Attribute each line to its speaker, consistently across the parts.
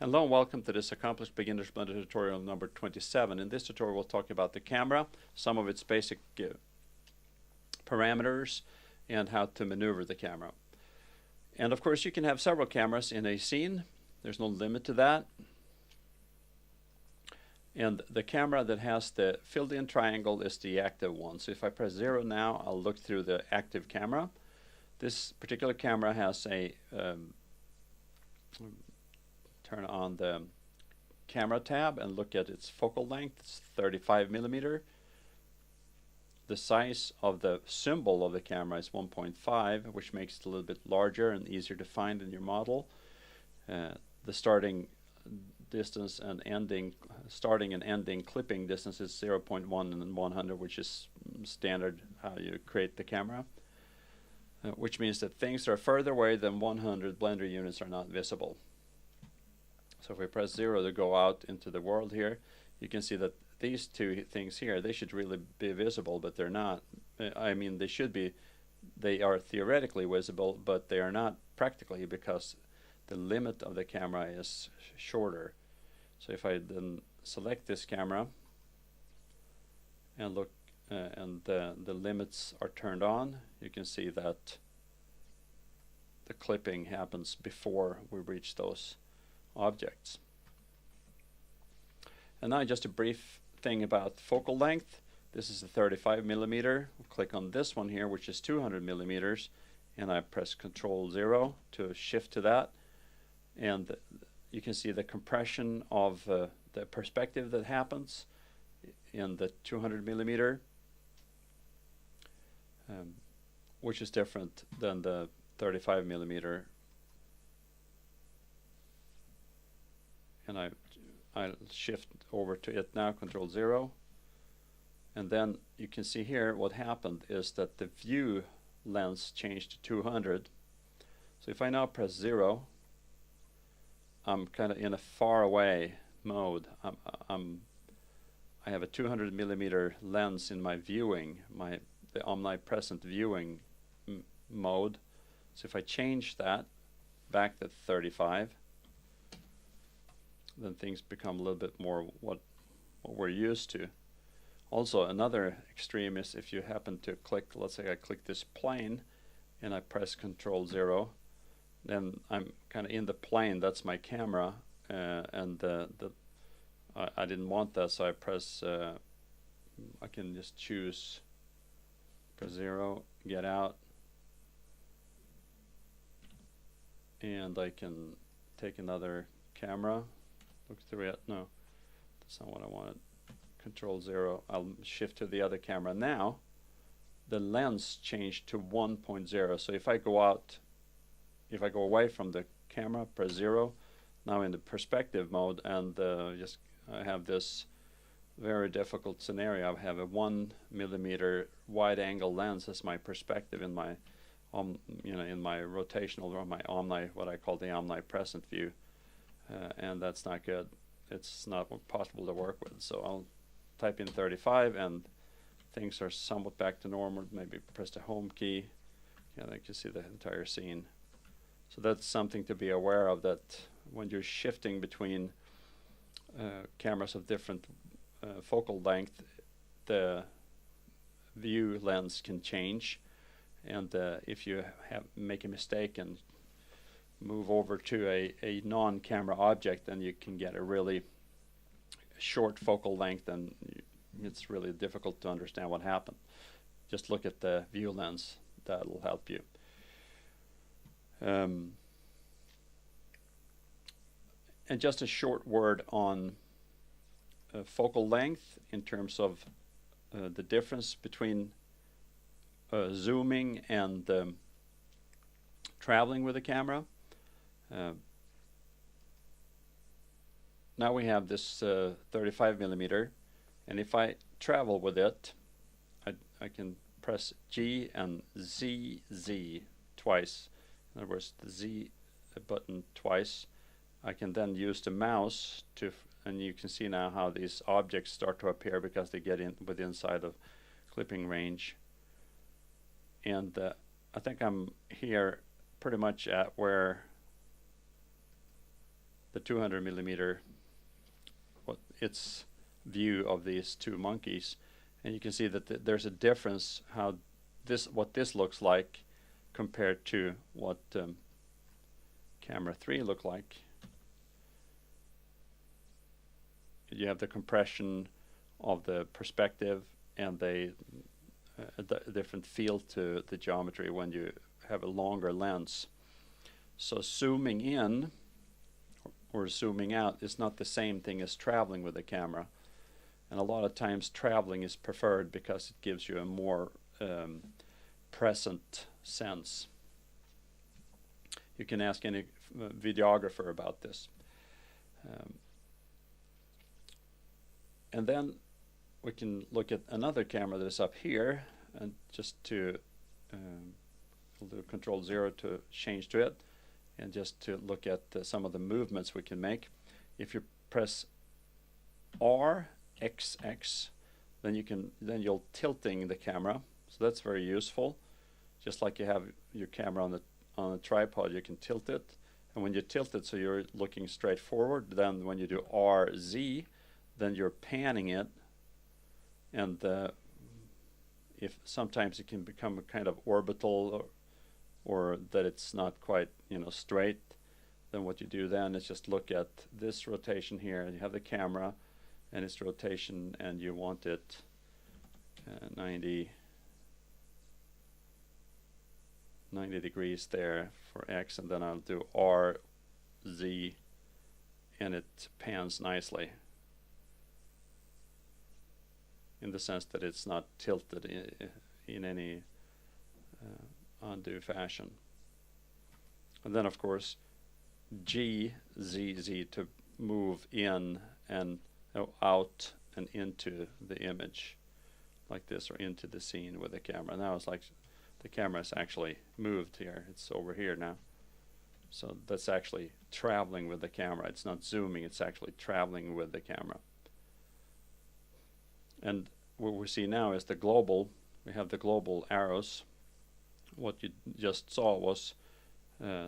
Speaker 1: Hello and welcome to this Accomplished Beginner's Blender tutorial number 27. In this tutorial we'll talk about the camera, some of its basic parameters, and how to maneuver the camera. And of course you can have several cameras in a scene. There's no limit to that. And the camera that has the filled in triangle is the active one. So if I press 0 now, I'll look through the active camera. This particular camera has a turn on the camera tab and look at its focal length. It's 35mm. The size of the symbol of the camera is 1.5, which makes it a little bit larger and easier to find in your model. The starting distance and ending, starting and ending clipping distance is 0.1 and 100, which is standard how you create the camera. Which means that things that are further away than 100 Blender units are not visible. So if we press 0 to go out into the world here, you can see that these two things here, they should really be visible, but they're not. I mean, they should be, they are theoretically visible, but they are not practically because the limit of the camera is shorter. So if I then select this camera and look, and the limits are turned on, you can see that the clipping happens before we reach those objects. And now just a brief thing about focal length. This is a 35mm. We'll click on this one here, which is 200mm, and I press Ctrl 0 to shift to that. And you can see the compression of the perspective that happens in the 200mm, which is different than the 35mm. And I'll shift over to it now, Ctrl 0. And then you can see here what happened is that the view lens changed to 200. So if I now press 0, I'm kind of in a far away mode. I have a 200mm lens in my viewing, the omnipresent viewing mode. So if I change that back to 35, then things become a little bit more what we're used to. Also, another extreme is if you happen to click, let's say I click this plane and I press Ctrl 0, then I'm kind of in the plane. That's my camera, and I didn't want that, so I press. I can just choose press 0, get out, and I can take another camera. Look through it. No, that's not what I wanted. Ctrl 0. I'll shift to the other camera. Now the lens changed to 1.0. So if I go out, if I go away from the camera, press 0, now in the perspective mode, and I have this very difficult scenario. I have a 1mm wide angle lens as my perspective in my in my rotational, or my what I call the omnipresent view. And that's not good. It's not possible to work with. So I'll type in 35 and things are somewhat back to normal. Maybe press the home key. Yeah, I can see the entire scene. So that's something to be aware of, that when you're shifting between cameras of different focal length, the view lens can change. And if you make a mistake and move over to a non-camera object, then you can get a really short focal length, and it's really difficult to understand what happened. Just look at the view lens. That'll help you. And just a short word on focal length in terms of the difference between zooming and traveling with the camera. Now we have this 35mm, and if I travel with it, I can press G and Z twice. In other words, the Z button twice. I can then use the mouse to, and you can see now how these objects start to appear because they get in inside of clipping range. And I think I'm here pretty much at where the 200 millimeter, its view of these two monkeys, and you can see that there's a difference how what this looks like compared to what camera 3 looked like. You have the compression of the perspective and a different feel to the geometry when you have a longer lens. So zooming in or zooming out is not the same thing as traveling with the camera, and a lot of times traveling is preferred because it gives you a more present sense. You can ask any videographer about this. And then we can look at another camera that is up here, and just to we'll do Control 0 to change to it, and just to look at some of the movements we can make. If you press R, X, X, then you'll tilting the camera. So that's very useful. Just like you have your camera on a tripod, you can tilt it. And when you tilt it so you're looking straight forward, then when you do R, Z, then you're panning it. And if sometimes it can become a kind of orbital, or that it's not quite straight, then what you do then is just look at this rotation here, and you have the camera and its rotation, and you want it 90 degrees there for X, and then I'll do R, Z, and it pans nicely in the sense that it's not tilted in any undue fashion. And then of course G, Z, Z to move in and out and into the image like this, or into the scene with the camera. Now it's like the camera is actually moved here. It's over here now. So that's actually traveling with the camera. It's not zooming, it's actually traveling with the camera. And what we see now is the global. We have the global arrows. What you just saw was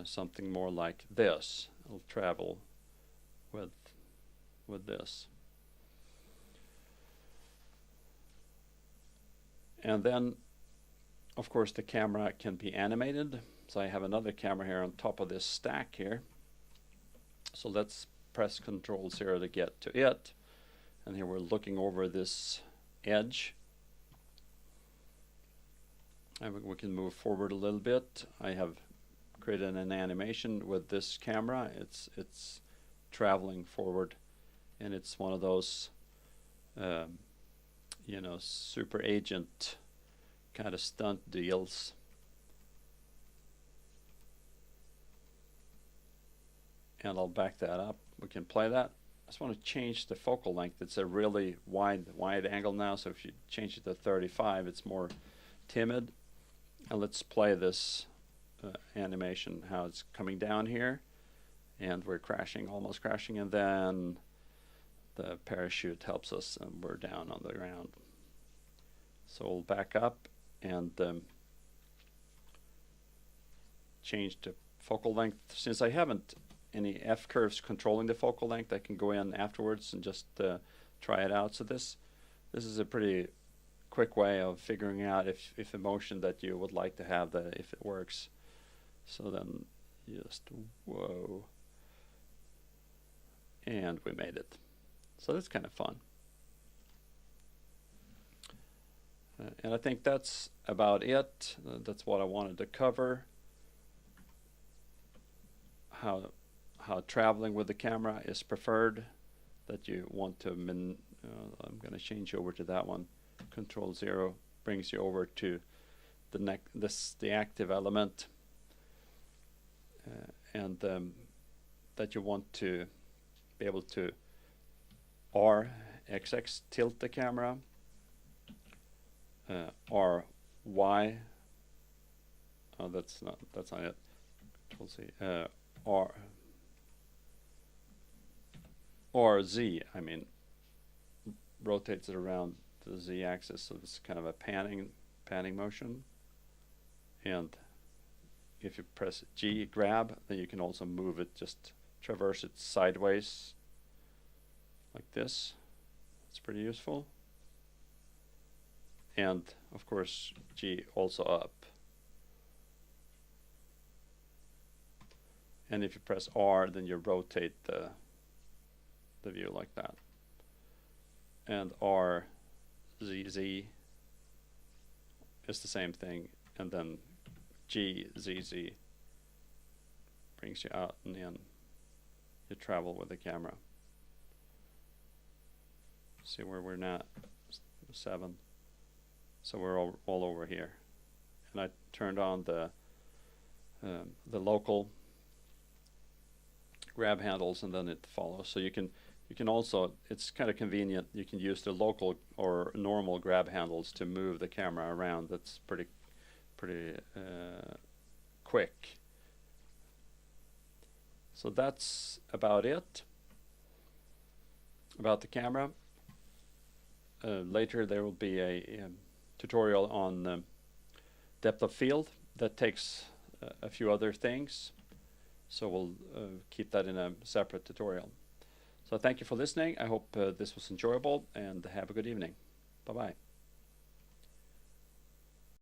Speaker 1: something more like this. It'll travel with this. And then of course the camera can be animated. So I have another camera here on top of this stack here. So let's press Control 0 to get to it. And here we're looking over this edge. And we can move forward a little bit. I have created an animation with this camera. It's traveling forward, and it's one of those super agent kind of stunt deals. And I'll back that up. We can play that. I just want to change the focal length. It's a really wide angle now, so if you change it to 35, it's more timid. And let's play this animation, how it's coming down here, and we're crashing, almost crashing, and then the parachute helps us and we're down on the ground. So we'll back up and change the focal length. Since I haven't any F curves controlling the focal length, I can go in afterwards and just try it out. So this is a pretty quick way of figuring out if a motion that you would like to have, if it works. So then just whoa, and we made it. So that's kind of fun. And I think that's about it. That's what I wanted to cover. How traveling with the camera is preferred. That you want to I'm going to change over to that one. Control 0 brings you over to the active element, and that you want to be able to R, XX tilt the camera, R, Y. Oh, that's not it. Control C. Or Z. I mean, rotates it around the Z axis, so it's kind of a panning motion. And if you press G, grab, then you can also move it just traverse it sideways like this. It's pretty useful. And of course G also up. And if you press R, then you rotate the view like that. And R, Z, Z is the same thing, and then G, Z, Z brings you out, and then you travel with the camera. See where we're now, 7. So we're all over here. And I turned on the local grab handles, and then it follows. So you can also, it's kind of convenient, you can use the local or normal grab handles to move the camera around. That's pretty quick. So that's about it about the camera. Later there will be a tutorial on depth of field that takes a few other things. So we'll keep that in a separate tutorial. So thank you for listening. I hope this was enjoyable, and have a good evening. Bye-bye.